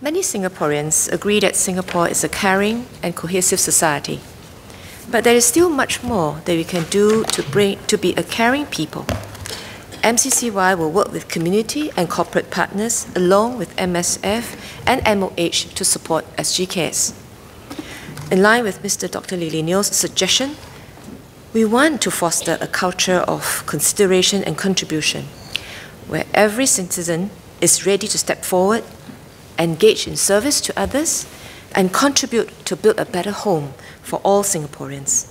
Many Singaporeans agree that Singapore is a caring and cohesive society. But there is still much more that we can do to be a caring people. MCCY will work with community and corporate partners along with MSF and MOH to support SG Cares. In line with Mr. Dr. Lee Neo's suggestion, we want to foster a culture of consideration and contribution, where every citizen is ready to step forward, engage in service to others, and contribute to build a better home for all Singaporeans.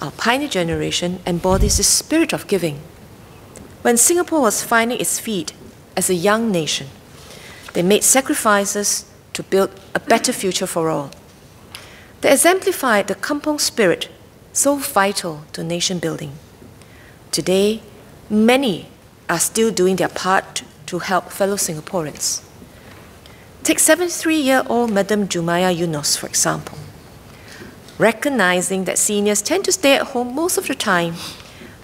Our pioneer generation embodies the spirit of giving. When Singapore was finding its feet as a young nation, they made sacrifices to build a better future for all. They exemplified the kampong spirit so vital to nation building. Today, many are still doing their part to help fellow Singaporeans. Take 73-year-old Madam Jumaya Yunus, for example. Recognizing that seniors tend to stay at home most of the time,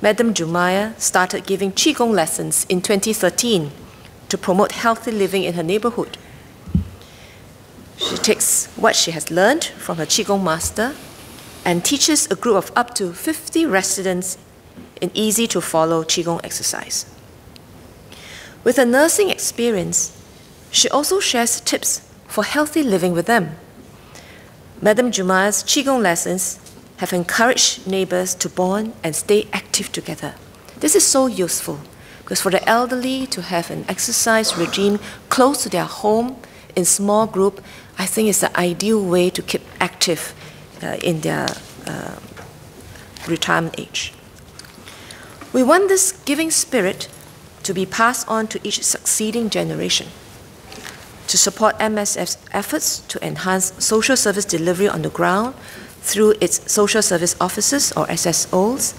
Madam Jumaya started giving Qigong lessons in 2013 to promote healthy living in her neighborhood. She takes what she has learned from her Qigong master and teaches a group of up to 50 residents in easy-to-follow Qigong exercise. With her nursing experience, she also shares tips for healthy living with them. Madam Jumaya's Qigong lessons have encouraged neighbors to bond and stay active together. This is so useful because for the elderly to have an exercise regime close to their home in small group, I think is the ideal way to keep active in their retirement age. We want this giving spirit to be passed on to each succeeding generation. To support MSF's efforts to enhance social service delivery on the ground through its social service officers or SSOs,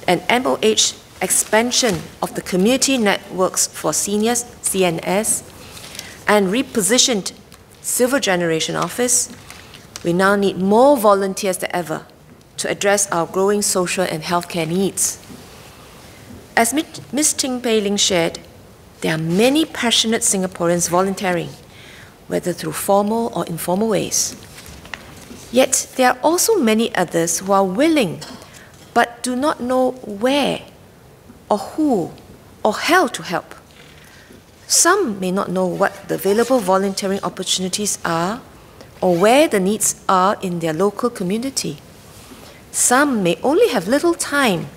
and MOH expansion of the community networks for seniors, CNS, and repositioned Silver Generation Office, we now need more volunteers than ever to address our growing social and healthcare needs. As Ms. Ting Pei Ling shared, there are many passionate Singaporeans volunteering, whether through formal or informal ways. Yet there are also many others who are willing but do not know where or who or how to help. Some may not know what the available volunteering opportunities are or where the needs are in their local community. Some may only have little time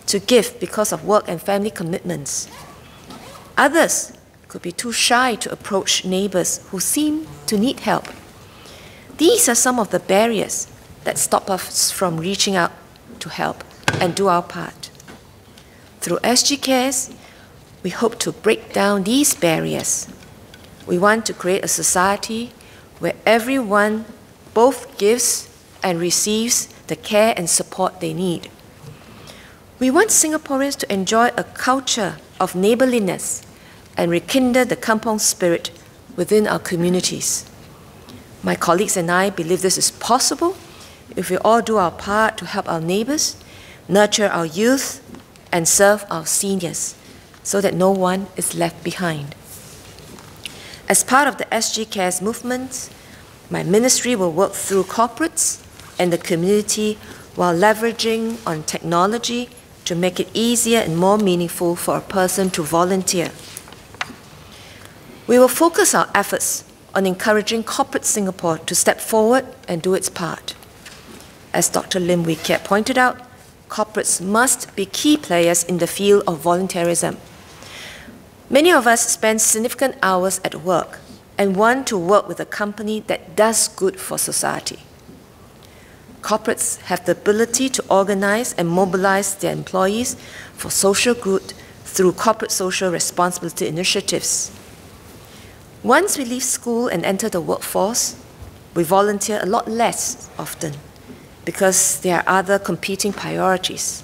to give because of work and family commitments. Others could be too shy to approach neighbors who seem to need help. These are some of the barriers that stop us from reaching out to help and do our part. Through SG Cares, we hope to break down these barriers. We want to create a society where everyone both gives and receives the care and support they need. We want Singaporeans to enjoy a culture of neighborliness and rekindle the kampong spirit within our communities. My colleagues and I believe this is possible if we all do our part to help our neighbors, nurture our youth, and serve our seniors so that no one is left behind. As part of the SG Cares movement, my ministry will work through corporates and the community while leveraging on technology to make it easier and more meaningful for a person to volunteer. We will focus our efforts on encouraging corporate Singapore to step forward and do its part. As Dr. Lim Wee Kiat pointed out, corporates must be key players in the field of volunteerism. Many of us spend significant hours at work and want to work with a company that does good for society. Corporates have the ability to organize and mobilize their employees for social good through corporate social responsibility initiatives. Once we leave school and enter the workforce, we volunteer a lot less often because there are other competing priorities.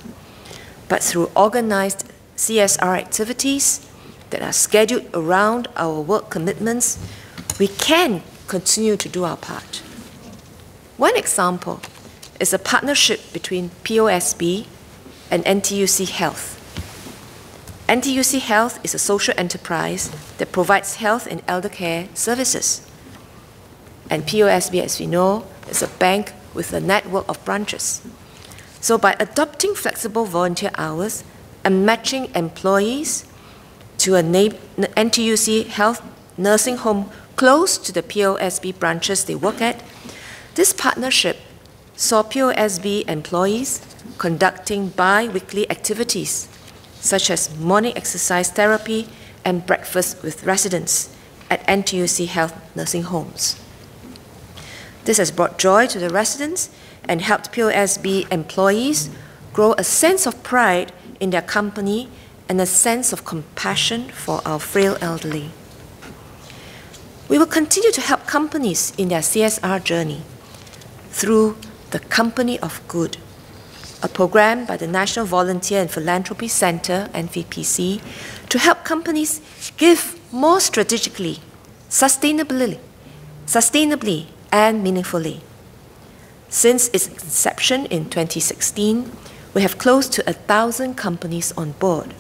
But through organized CSR activities that are scheduled around our work commitments, we can continue to do our part. One example is a partnership between POSB and NTUC Health. NTUC Health is a social enterprise that provides health and elder care services. And POSB, as we know, is a bank with a network of branches. So by adopting flexible volunteer hours and matching employees to a NTUC Health nursing home close to the POSB branches they work at, this partnership saw POSB employees conducting bi-weekly activities such as morning exercise therapy and breakfast with residents at NTUC Health nursing homes. This has brought joy to the residents and helped POSB employees grow a sense of pride in their company and a sense of compassion for our frail elderly. We will continue to help companies in their CSR journey through the Company of Good, a program by the National Volunteer and Philanthropy Center, NVPC, to help companies give more strategically, sustainably and meaningfully. Since its inception in 2016, we have close to 1,000 companies on board.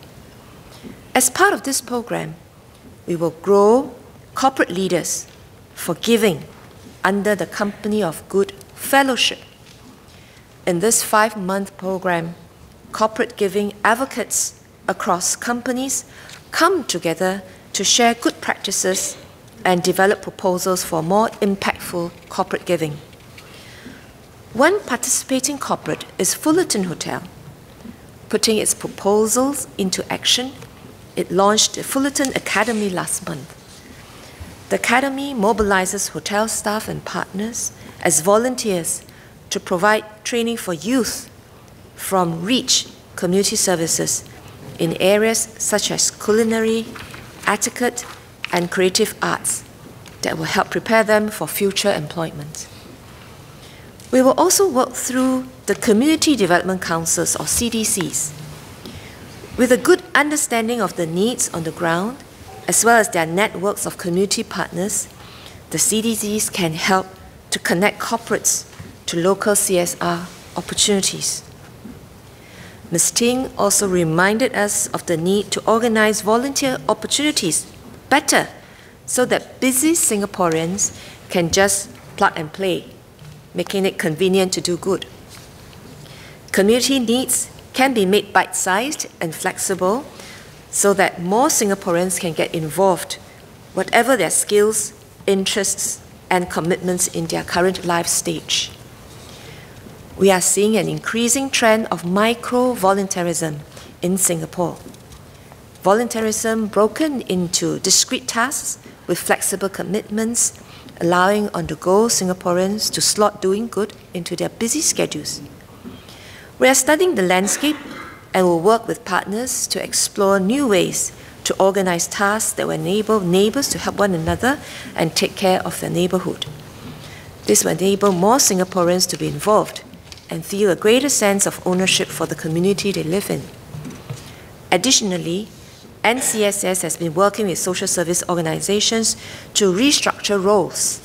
As part of this program, we will grow corporate leaders for giving under the Company of Good Fellowship. In this 5-month program, corporate giving advocates across companies come together to share good practices and develop proposals for more impactful corporate giving. One participating corporate is Fullerton Hotel. Putting its proposals into action, it launched the Fullerton Academy last month. The Academy mobilizes hotel staff and partners as volunteers to provide training for youth from REACH community services in areas such as culinary, etiquette, and creative arts that will help prepare them for future employment. We will also work through the Community Development Councils, or CDCs. With a good understanding of the needs on the ground, as well as their networks of community partners, the CDCs can help to connect corporates to local CSR opportunities. Ms. Ting also reminded us of the need to organize volunteer opportunities better so that busy Singaporeans can just plug and play, making it convenient to do good. Community needs can be made bite-sized and flexible so that more Singaporeans can get involved, whatever their skills, interests, and commitments in their current life stage. We are seeing an increasing trend of micro-volunteerism in Singapore. Volunteerism broken into discrete tasks with flexible commitments, allowing on-the-go Singaporeans to slot doing good into their busy schedules. We are studying the landscape and will work with partners to explore new ways to organize tasks that will enable neighbors to help one another and take care of their neighborhood. This will enable more Singaporeans to be involved and feel a greater sense of ownership for the community they live in. Additionally, NCSS has been working with social service organizations to restructure roles,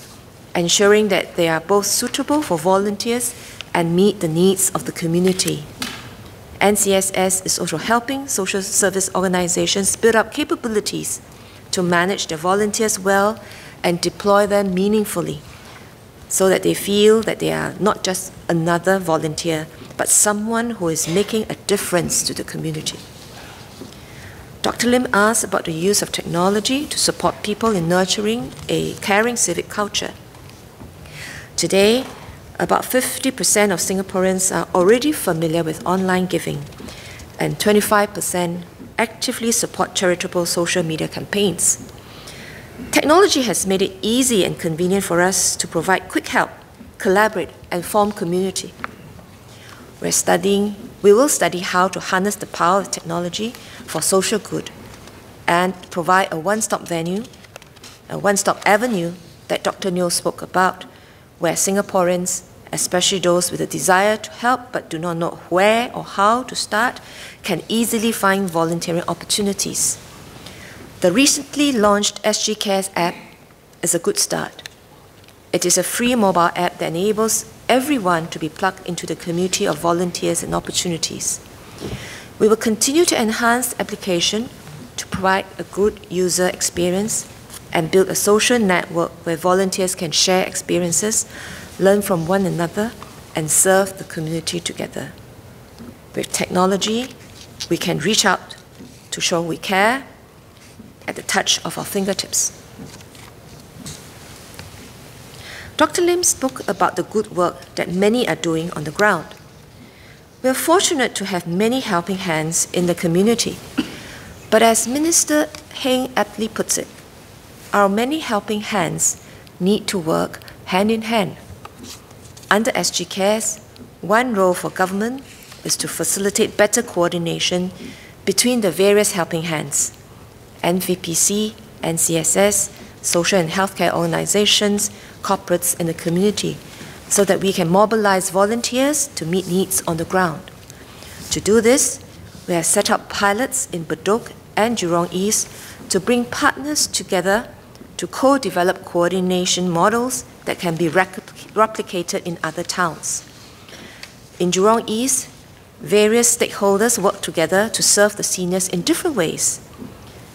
ensuring that they are both suitable for volunteers and meet the needs of the community. NCSS is also helping social service organizations build up capabilities to manage their volunteers well and deploy them meaningfully, so that they feel that they are not just another volunteer, but someone who is making a difference to the community. Dr. Lim asked about the use of technology to support people in nurturing a caring civic culture. Today, about 50% of Singaporeans are already familiar with online giving, and 25% actively support charitable social media campaigns. Technology has made it easy and convenient for us to provide quick help, collaborate, and form community. We will study how to harness the power of technology for social good and provide a one-stop venue, a one-stop avenue that Dr. Neo spoke about, where Singaporeans, especially those with a desire to help but do not know where or how to start, can easily find volunteering opportunities. The recently launched SG Cares app is a good start. It is a free mobile app that enables everyone to be plugged into the community of volunteers and opportunities. We will continue to enhance application to provide a good user experience and build a social network where volunteers can share experiences, learn from one another, and serve the community together. With technology, we can reach out to show we care at the touch of our fingertips. Dr. Lim spoke about the good work that many are doing on the ground. We are fortunate to have many helping hands in the community. But as Minister Heng aptly puts it, our many helping hands need to work hand in hand. Under SG Cares, one role for government is to facilitate better coordination between the various helping hands, NVPC, NCSS, social and healthcare organizations, corporates, and the community, so that we can mobilize volunteers to meet needs on the ground. To do this, we have set up pilots in Bedok and Jurong East to bring partners together to co-develop coordination models that can be replicated in other towns. In Jurong East, various stakeholders work together to serve the seniors in different ways.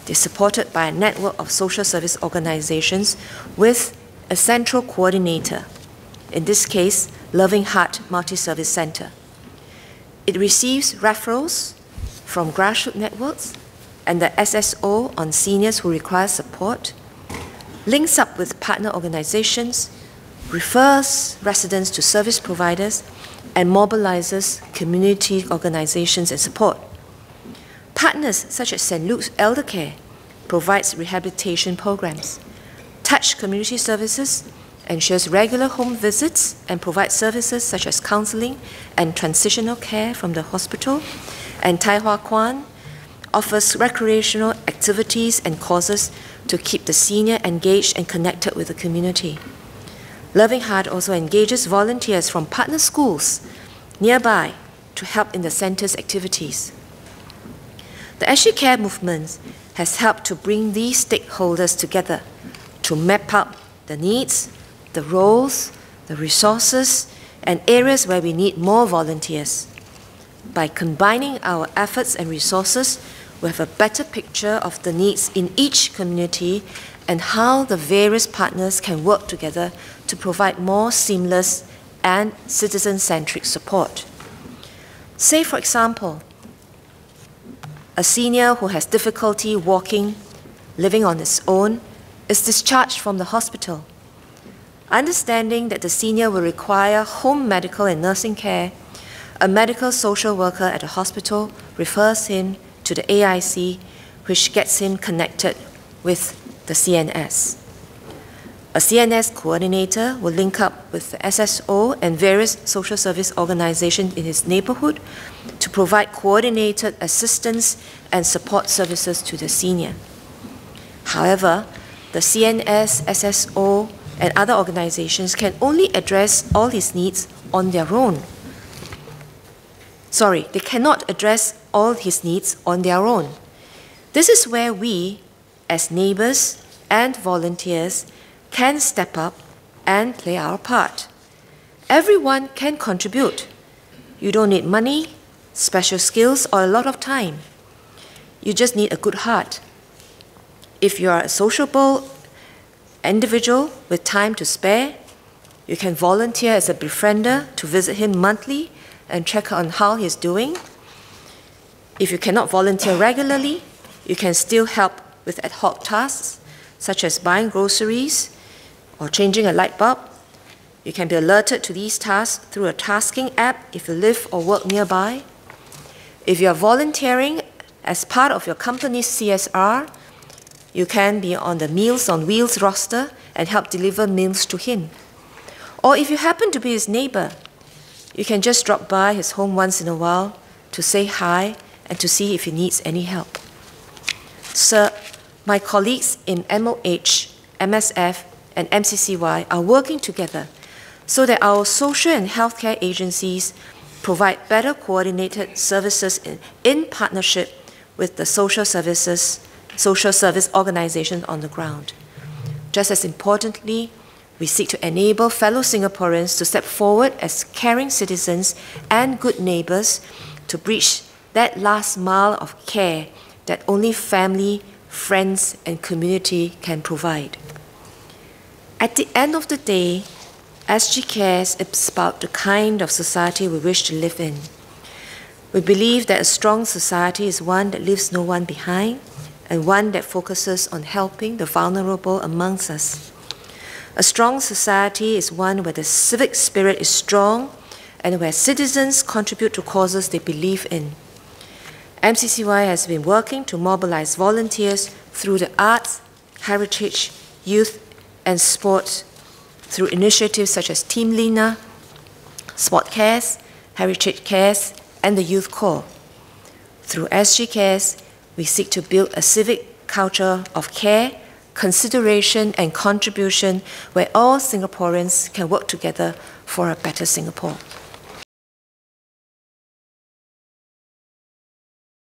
They're supported by a network of social service organizations with a central coordinator, in this case, Loving Heart Multi-Service Center. It receives referrals from grassroots networks and the SSO on seniors who require support, links up with partner organizations, refers residents to service providers, and mobilizes community organizations and support. Partners such as St. Luke's Elder Care provides rehabilitation programs. Touch Community Services ensures regular home visits and provides services such as counseling and transitional care from the hospital. And Tai Hwa Kwan offers recreational activities and causes to keep the senior engaged and connected with the community. Loving Heart also engages volunteers from partner schools nearby to help in the center's activities. The SG Care movement has helped to bring these stakeholders together to map out the needs, the roles, the resources, and areas where we need more volunteers. By combining our efforts and resources, we have a better picture of the needs in each community and how the various partners can work together to provide more seamless and citizen-centric support. Say, for example, a senior who has difficulty walking, living on his own, is discharged from the hospital. Understanding that the senior will require home medical and nursing care, a medical social worker at the hospital refers him to the AIC, which gets him connected with the CNS. A CNS coordinator will link up with the SSO and various social service organizations in his neighborhood to provide coordinated assistance and support services to the senior. However, the CNS, SSO, and other organizations can only address all his needs on their own. They cannot address all his needs on their own. This is where we, as neighbors and volunteers, can step up and play our part. Everyone can contribute. You don't need money, special skills, or a lot of time. You just need a good heart. If you are a sociable individual with time to spare, you can volunteer as a befriender to visit him monthly and check on how he's doing. If you cannot volunteer regularly, you can still help with ad hoc tasks, such as buying groceries or changing a light bulb. You can be alerted to these tasks through a tasking app if you live or work nearby. If you are volunteering as part of your company's CSR, you can be on the Meals on Wheels roster and help deliver meals to him. Or if you happen to be his neighbor, you can just drop by his home once in a while to say hi and to see if he needs any help. Sir, my colleagues in MOH, MSF, and MCCY are working together so that our social and healthcare agencies provide better coordinated services in partnership with the social service organizations on the ground. Just as importantly, we seek to enable fellow Singaporeans to step forward as caring citizens and good neighbors to bridge that last mile of care that only family, friends, and community can provide. At the end of the day, SG Cares is about the kind of society we wish to live in. We believe that a strong society is one that leaves no one behind and one that focuses on helping the vulnerable amongst us. A strong society is one where the civic spirit is strong and where citizens contribute to causes they believe in. MCCY has been working to mobilize volunteers through the arts, heritage, youth, and sports through initiatives such as Team Lina, Sport Cares, Heritage Cares, and the Youth Corps. Through SG Cares, we seek to build a civic culture of care, consideration, and contribution where all Singaporeans can work together for a better Singapore.